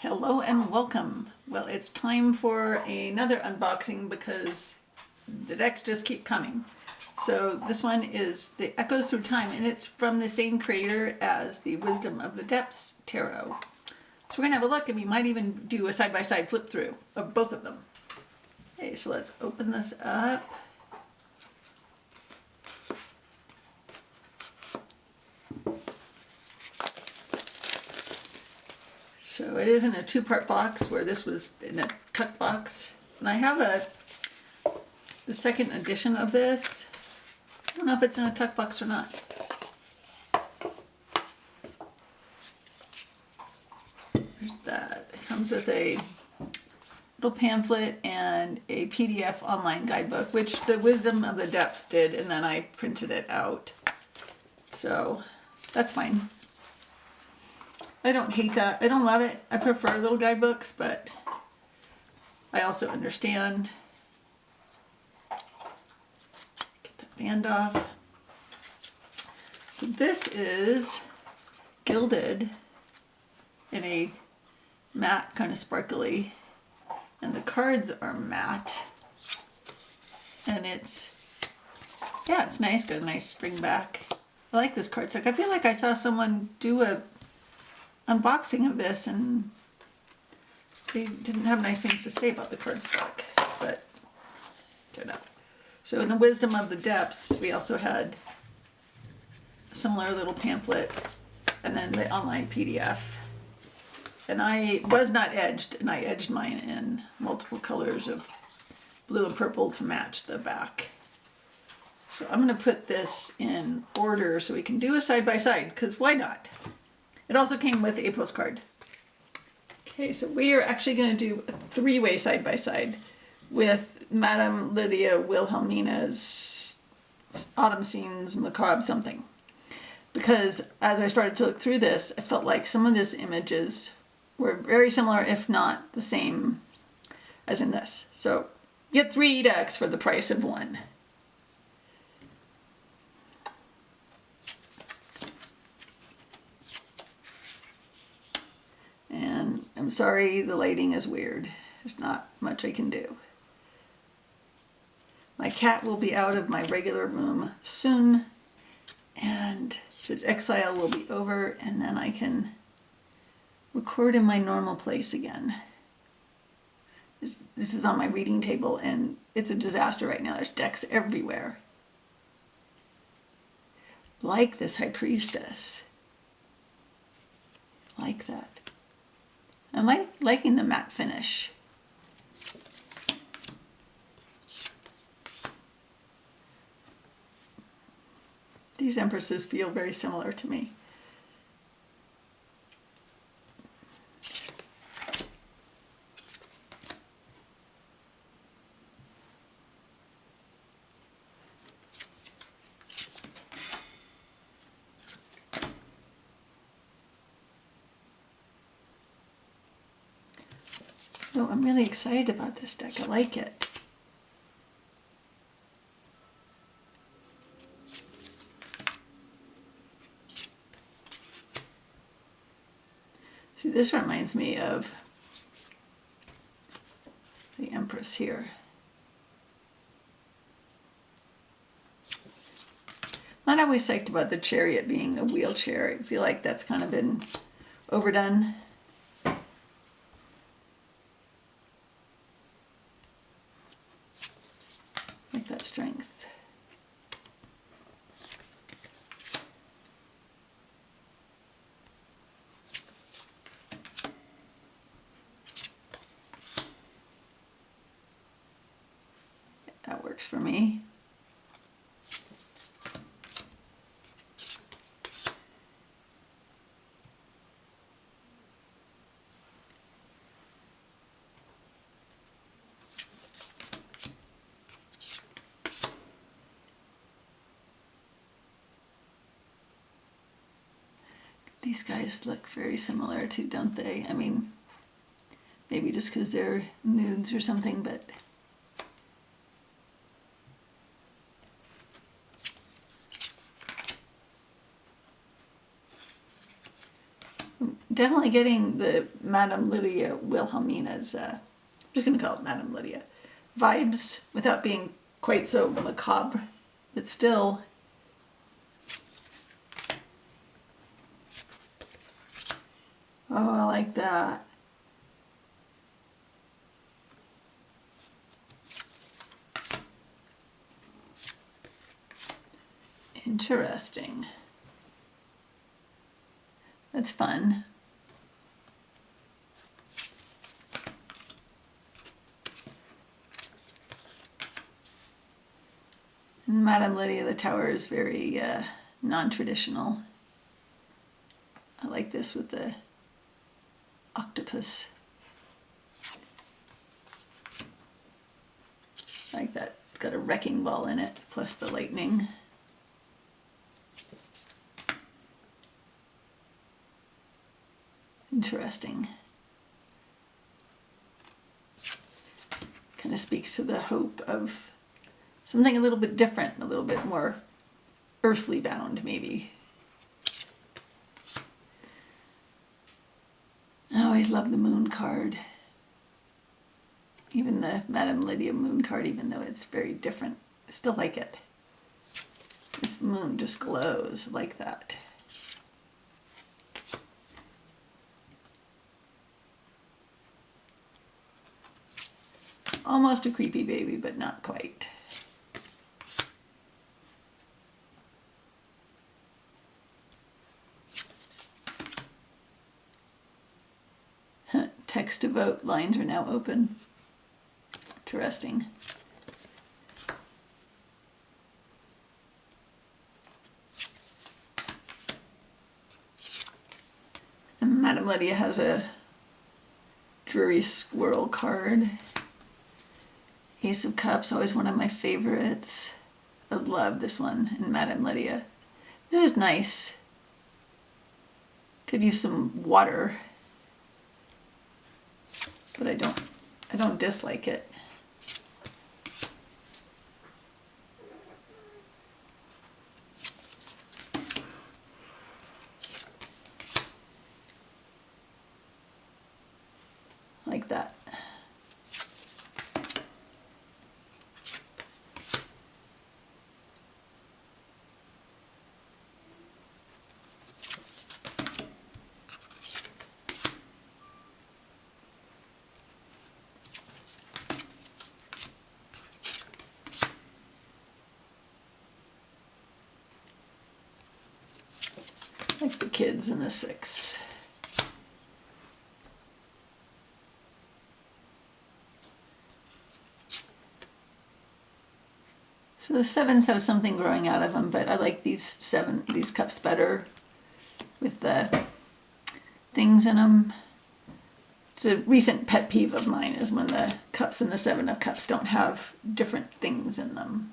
Hello and welcome. Well, it's time for another unboxing because the decks just keep coming. So this one is the Echoes Through Time, and it's from the same creator as the Wisdom of the Depths Tarot. So we're gonna have a look, and we might even do a side-by-side flip through of both of them. Okay, so let's open this up. So it is in a two-part box, where this was in a tuck box. And I have the second edition of this. I don't know if it's in a tuck box or not. There's that. It comes with a little pamphlet and a PDF online guidebook, which the Wisdom of the Depths did, and then I printed it out. So that's fine. I don't hate that. I don't love it. I prefer little guidebooks, but I also understand. Get that band off. So this is gilded in a matte, kind of sparkly, and the cards are matte. And it's nice. Got a nice spring back. I like this cardstock. I feel like I saw someone do a unboxing of this and they didn't have nice things to say about the cardstock, but I don't know. So in the Wisdom of the Depths, we also had a similar little pamphlet and then the online PDF. And I was not edged, and I edged mine in multiple colors of blue and purple to match the back. So I'm going to put this in order so we can do a side-by-side, because why not? It also came with a postcard. Okay, so we are actually going to do a three-way side-by-side with Madame Lydia Wilhelmina's Autumn Scenes Macabre something. Because as I started to look through this, I felt like some of these images were very similar, if not the same as in this. So get 3 decks for the price of 1. And I'm sorry, the lighting is weird. There's not much I can do. My cat will be out of my regular room soon, and his exile will be over, and then I can record in my normal place again. This is on my reading table, and it's a disaster right now. There's decks everywhere. Like this High Priestess. Like that. I'm liking the matte finish. These Empresses feel very similar to me. So I'm really excited about this deck. I like it. See, this reminds me of the Empress here. Not always psyched about the Chariot being a wheelchair. I feel like that's kind of been overdone. Like that strength. That works for me. These guys look very similar too, don't they? I mean, maybe just because they're nudes or something, but definitely getting the Madame Lydia Wilhelmina's, I'm just going to call it Madame Lydia, vibes without being quite so macabre, but still. Oh, I like that. Interesting. That's fun. And Madame Lydia the Tower is very non-traditional. I like this with the octopus. I like that. It's got a wrecking ball in it, plus the lightning. Interesting. Kind of speaks to the hope of something a little bit different, a little bit more earthly bound, maybe. I always love the moon card. Even the Madame Lydia moon card, even though it's very different, I still like it. This moon just glows like that. Almost a creepy baby, but not quite. Text to vote lines are now open. Interesting. And Madame Lydia has a dreary squirrel card. Ace of Cups, always one of my favorites. I love this one in Madame Lydia. This is nice. Could use some water, but I don't dislike it. Like that. Like the kids in the 6. So the 7s have something growing out of them, but I like these cups better with the things in them. It's a recent pet peeve of mine is when the cups in the 7 of Cups don't have different things in them.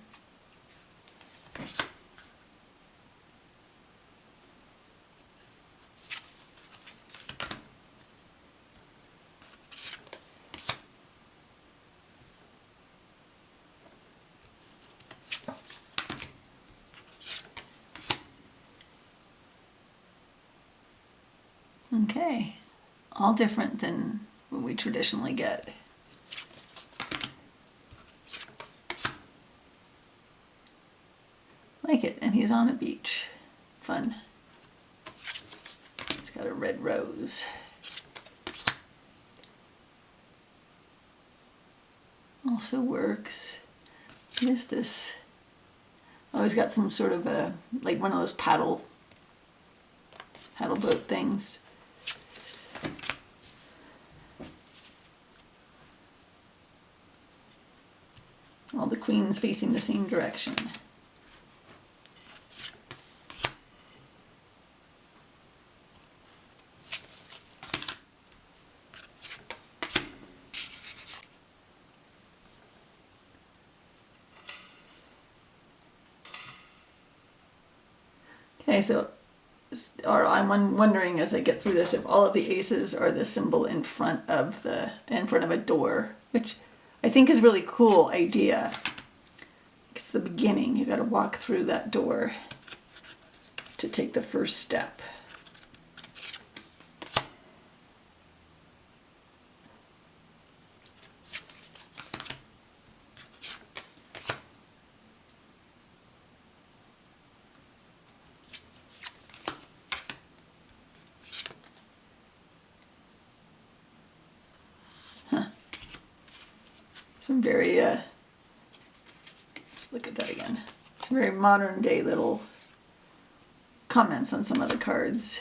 Okay, all different than what we traditionally get. Like it, and he's on a beach. Fun. It's got a red rose. Also works. What is this? Oh, he's got some sort of a, like one of those paddle boat things. All the queens facing the same direction. Okay, so I'm wondering as I get through this if all of the aces are the symbol in front of a door, which I think is a really cool idea. It's the beginning. You got to walk through that door to take the first step. Some very, let's look at that again. Some very modern day little comments on some of the cards.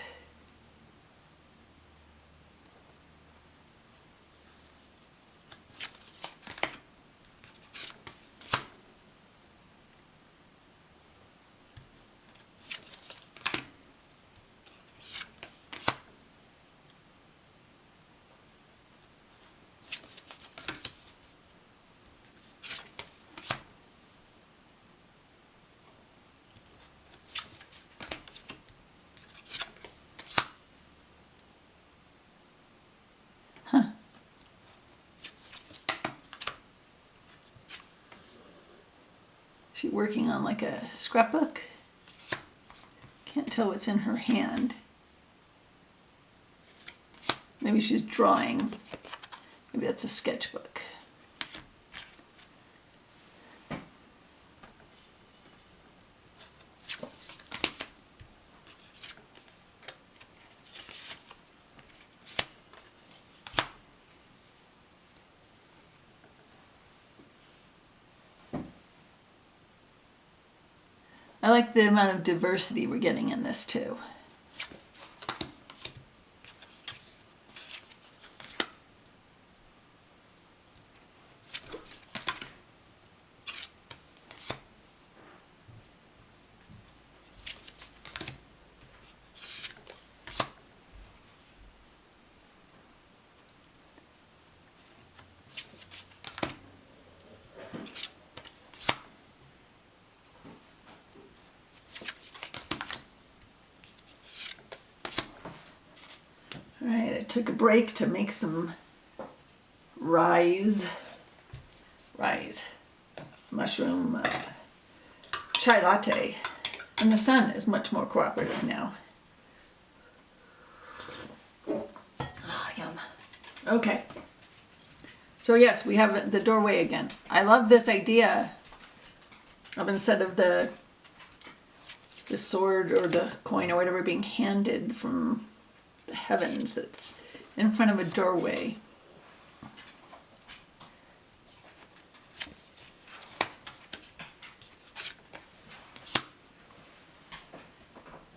She's working on like a scrapbook. Can't tell what's in her hand. Maybe she's drawing. Maybe that's a sketchbook. I like the amount of diversity we're getting in this too. Alright, I took a break to make some rise mushroom chai latte, and the sun is much more cooperative now. Oh, yum. Okay, so yes, we have the doorway again. I love this idea of, instead of the sword or the coin or whatever being handed from the heavens, that's in front of a doorway.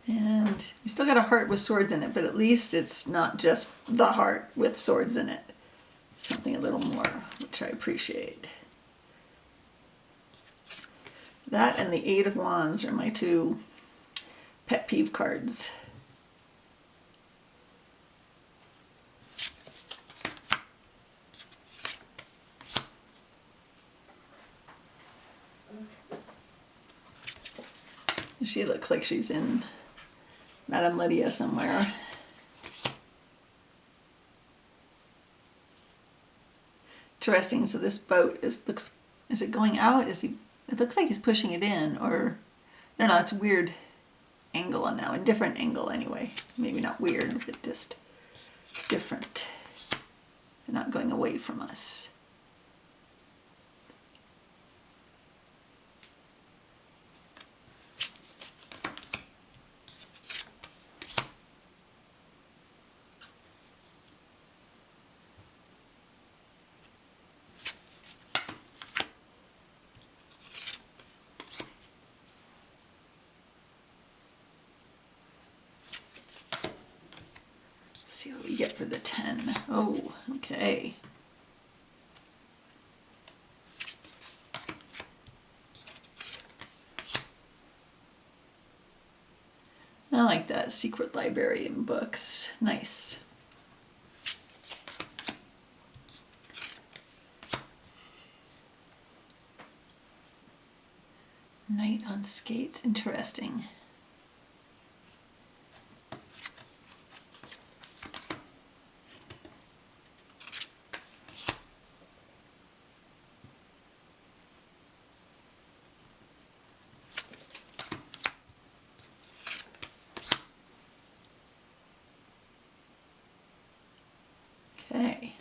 And you still got a heart with swords in it, but at least it's not just the heart with swords in it. Something a little more, which I appreciate. That and the Eight of Wands are my two pet peeve cards. She looks like she's in Madame Lydia somewhere. Interesting. So this boat is it going out? It looks like he's pushing it in, or I don't know. It's a weird angle on that one. Different angle anyway. Maybe not weird, but just different. They're not going away from us. See what we get for the 10. Oh, okay. I like that. Secret librarian books. Nice. Knight on skates. Interesting. Okay.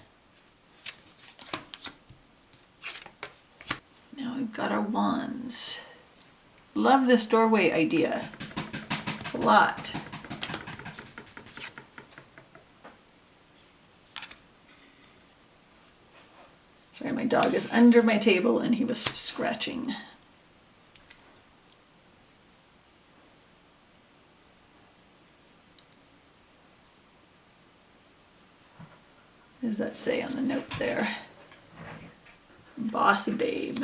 Now we've got our wands. Love this doorway idea a lot. Sorry, my dog is under my table and he was scratching. What does that say on the note there? Boss babe.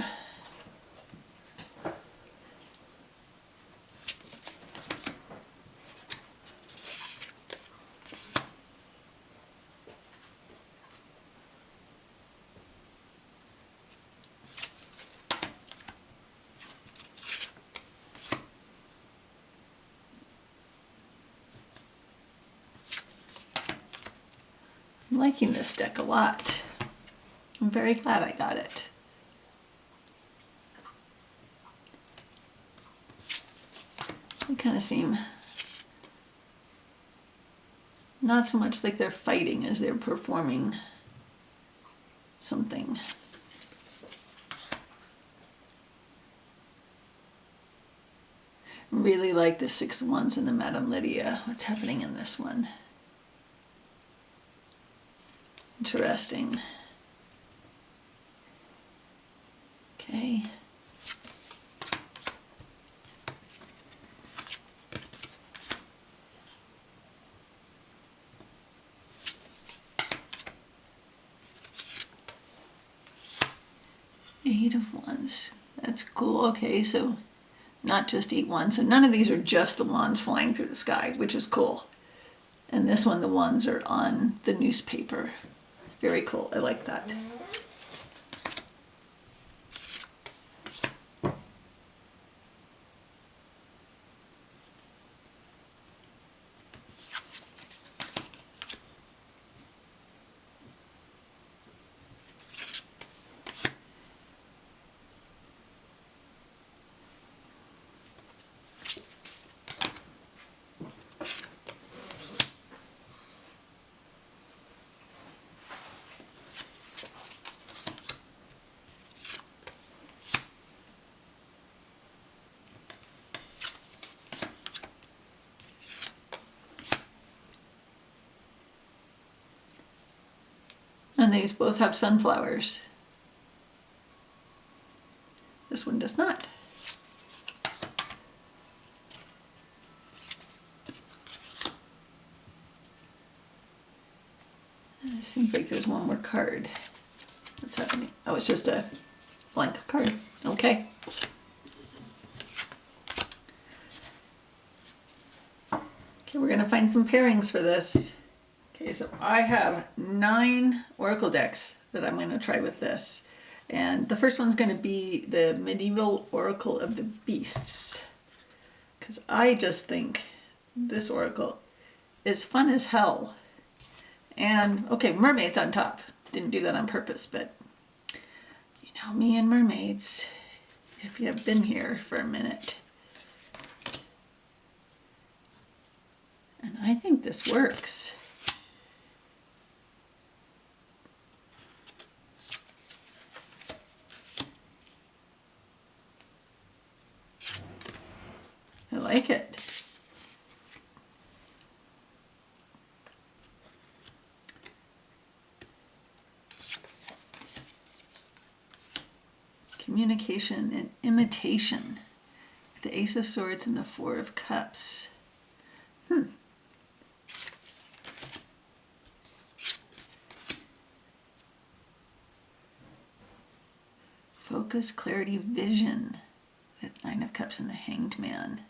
I'm liking this deck a lot. I'm very glad I got it. They kind of seem not so much like they're fighting as they're performing something. Really like the 6 of Wands and the Madame Lydia. What's happening in this one? Interesting. Okay. Eight of Wands. That's cool. Okay, so not just 8 wands. So none of these are just the wands flying through the sky, which is cool. And this one, the wands are on the newspaper. Very cool. I like that. And these both have sunflowers. This one does not. It seems like there's one more card. What's happening? Oh, it's just a blank card. Okay. Okay, we're going to find some pairings for this. Okay, so I have 9 oracle decks that I'm going to try with this. And the first one's going to be the Medieval Oracle of the Beasts. Because I just think this oracle is fun as hell. And, okay, mermaids on top. Didn't do that on purpose, but you know me and mermaids, if you have been here for a minute. And I think this works. I like it. Communication and imitation with the Ace of Swords and the 4 of Cups. Focus, clarity, vision with 9 of Cups and the Hanged Man.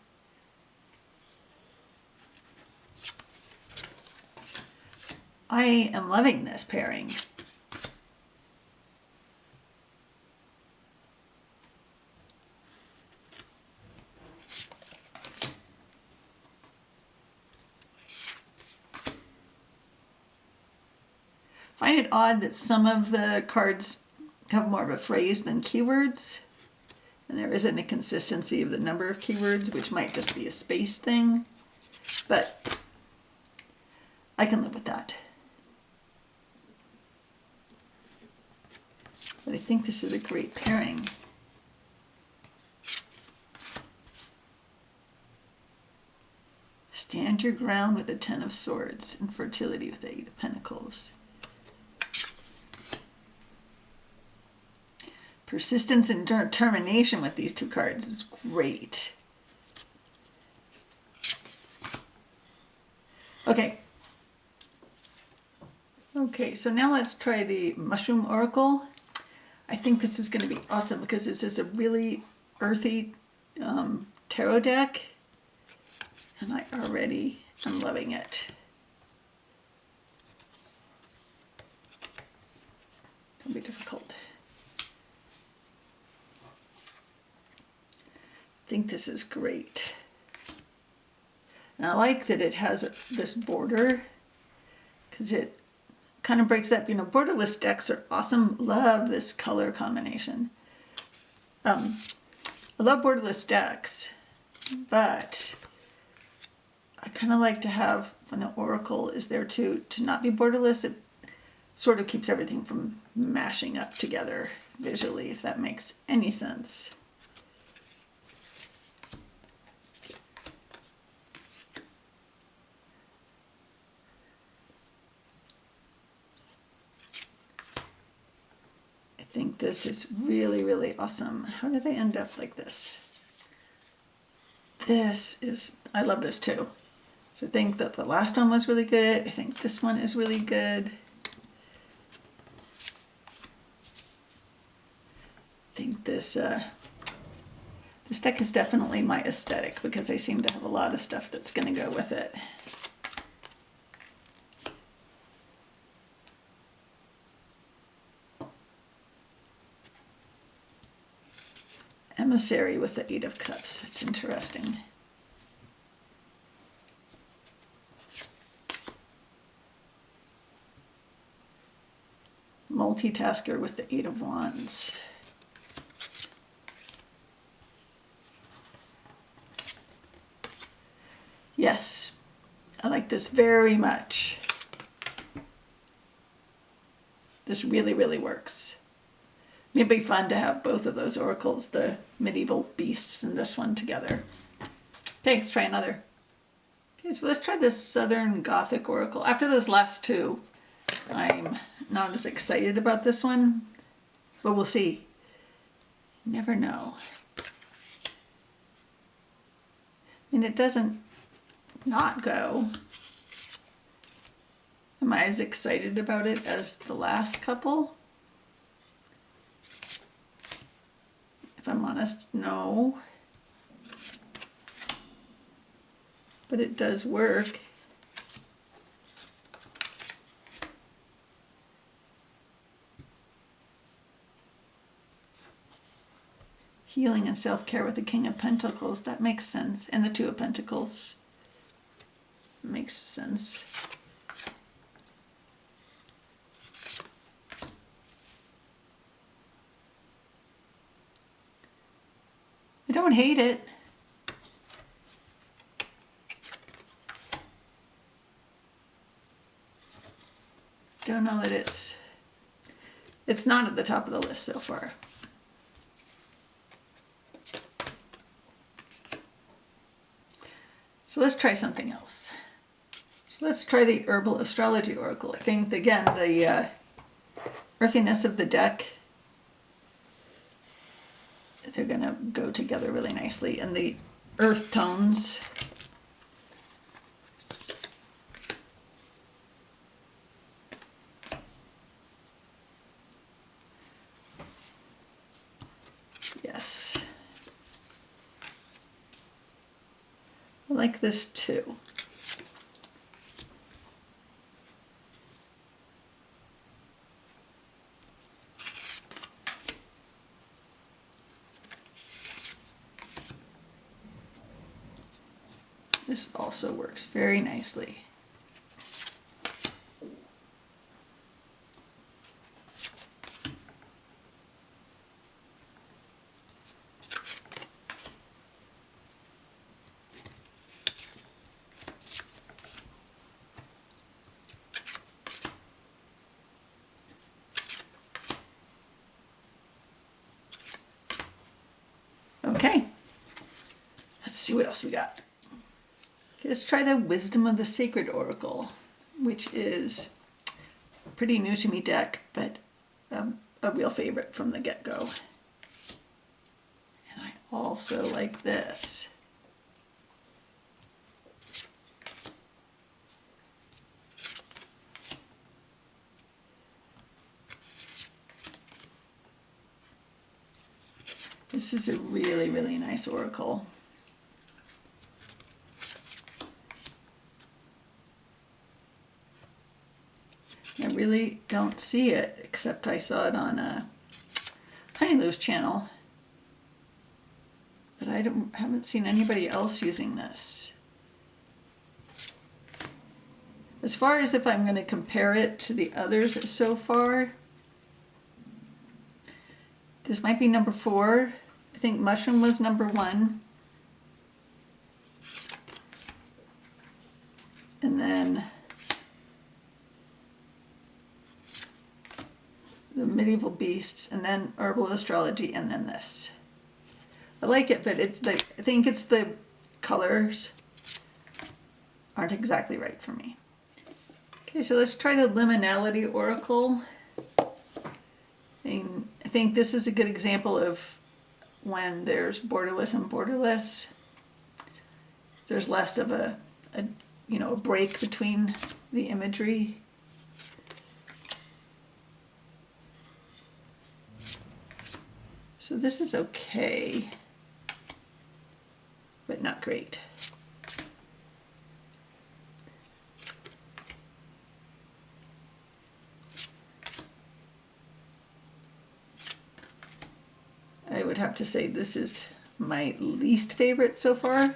I am loving this pairing. Find it odd that some of the cards have more of a phrase than keywords, and there isn't a consistency of the number of keywords, which might just be a space thing, but I can live with that. But I think this is a great pairing. Stand your ground with the 10 of Swords and fertility with the 8 of Pentacles. Persistence and determination with these two cards is great. Okay. Okay, so now let's try the Mushroom Oracle. I think this is going to be awesome because this is a really earthy tarot deck. And I already am loving it. It'll be difficult. I think this is great. And I like that it has this border because it kind of breaks up. You know, borderless decks are awesome. Love this color combination. I love borderless decks, but I kind of like to have, when the oracle is there too, to not be borderless. It sort of keeps everything from mashing up together visually, if that makes any sense. I think this is really, really awesome. How did I end up like this? I love this too. So I think that the last one was really good. I think this one is really good. I think this deck is definitely my aesthetic because I seem to have a lot of stuff that's going to go with it. Emissary with the Eight of Cups. It's interesting. Multitasker with the Eight of Wands. Yes, I like this very much. This really, really works. It'd be fun to have both of those oracles, the medieval beasts and this one together. Okay, let's try another. Okay, so let's try this Southern Gothic oracle. After those last two, I'm not as excited about this one, but we'll see. You never know. I mean, it doesn't not go. Am I as excited about it as the last couple? If I'm honest, no. But it does work. Healing and self-care with the King of Pentacles. That makes sense. And the Two of Pentacles. Makes sense. I don't hate it. Don't know that it's not at the top of the list so far. So let's try something else. So let's try the Herbal Astrology Oracle. I think, again, the earthiness of the deck, they're going to go together really nicely. And the earth tones. Yes. I like this too. This also works very nicely. Okay, let's see what else we got. Okay, let's try the Wisdom of the Sacred Oracle, which is a pretty new to me deck, but a real favorite from the get-go. also like this. This is a really, really nice oracle. I really don't see it, except I saw it on Honey Lou's channel. But I haven't seen anybody else using this. As far as if I'm going to compare it to the others so far, this might be number 4. I think Mushroom was number 1. And then the Medieval Beasts, and then Herbal Astrology, and then this. I like it, but I think it's the colors aren't exactly right for me. Okay, so let's try the Liminality Oracle. And I think this is a good example of when there's borderless and borderless. There's less of a break between the imagery. So this is okay, but not great. I would have to say this is my least favorite so far.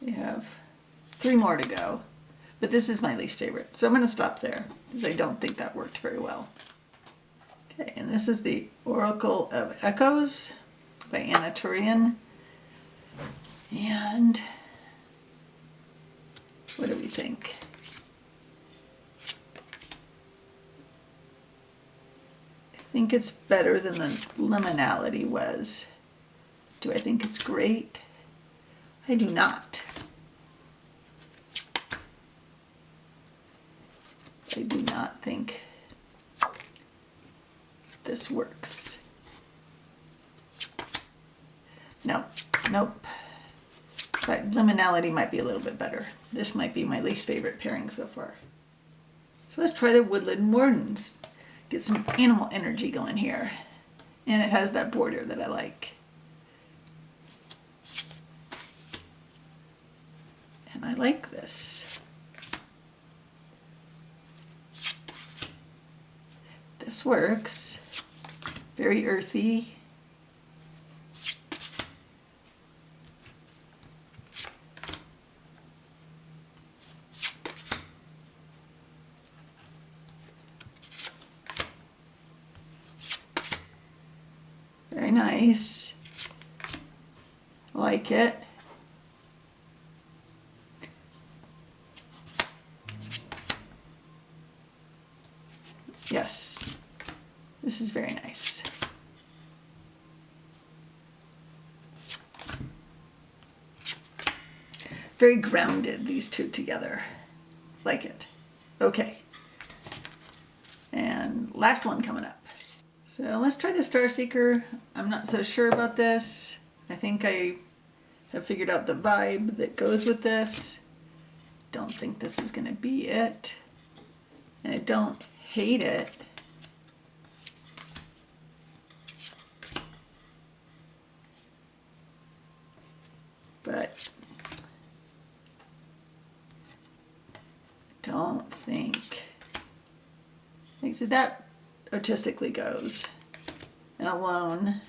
We have 3 more to go, but this is my least favorite. So I'm going to stop there because I don't think that worked very well. Okay, and this is the Oracle of Echoes by Anna Turian. And what do we think? I think it's better than the Liminality was. Do I think it's great? I do not. I do not think this works. No, nope. But Liminality might be a little bit better. This might be my least favorite pairing so far. So let's try the Woodland Wardens. Get some animal energy going here. And it has that border that I like. And I like this. This works. Very earthy. Very nice. Like it. Yes, this is very nice. Very grounded, these two together. Like it. Okay. And last one coming up. So let's try the Starseeker. I'm not so sure about this. I think I have figured out the vibe that goes with this. Don't think this is going to be it. And I don't hate it. But I don't think. So that artistically goes and alone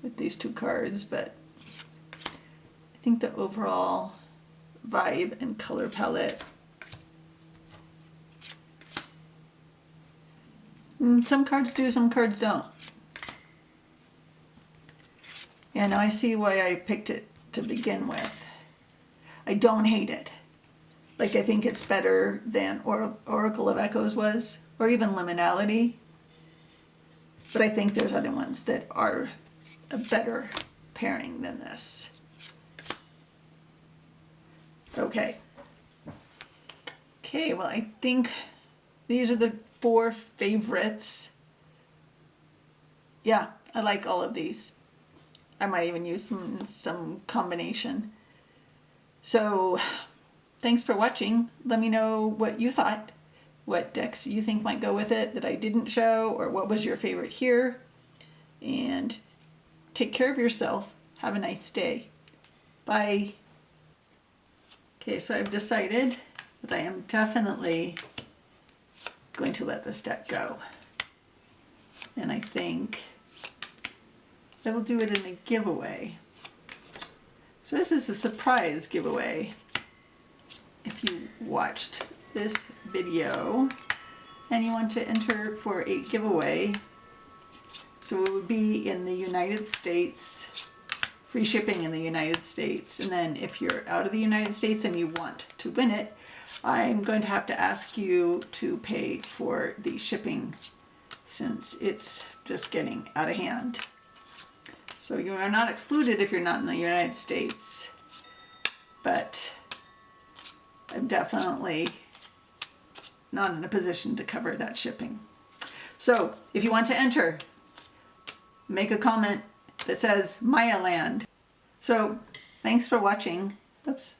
with these 2 cards, but I think the overall vibe and color palette, some cards do, some cards don't. Yeah, now I see why I picked it to begin with. I don't hate it. Like, I think it's better than Oracle of Echoes was, or even Liminality. But I think there's other ones that are a better pairing than this. Okay. Okay, well, I think these are the 4 favorites yeah, I like all of these. I might even use some combination. So thanks for watching. Let me know what you thought, what decks you think might go with it that I didn't show, or what was your favorite here. And take care of yourself. Have a nice day. Bye. Okay, so I've decided that I am definitely going to let this deck go. And I think I will do it in a giveaway. So this is a surprise giveaway. If you watched this video and you want to enter for a giveaway, so it would be in the United States, free shipping in the United States. And then if you're out of the United States and you want to win it, I'm going to have to ask you to pay for the shipping since it's just getting out of hand. So you are not excluded if you're not in the United States, but I'm definitely not in a position to cover that shipping. So if you want to enter, make a comment that says Maya Land. So thanks for watching. Oops.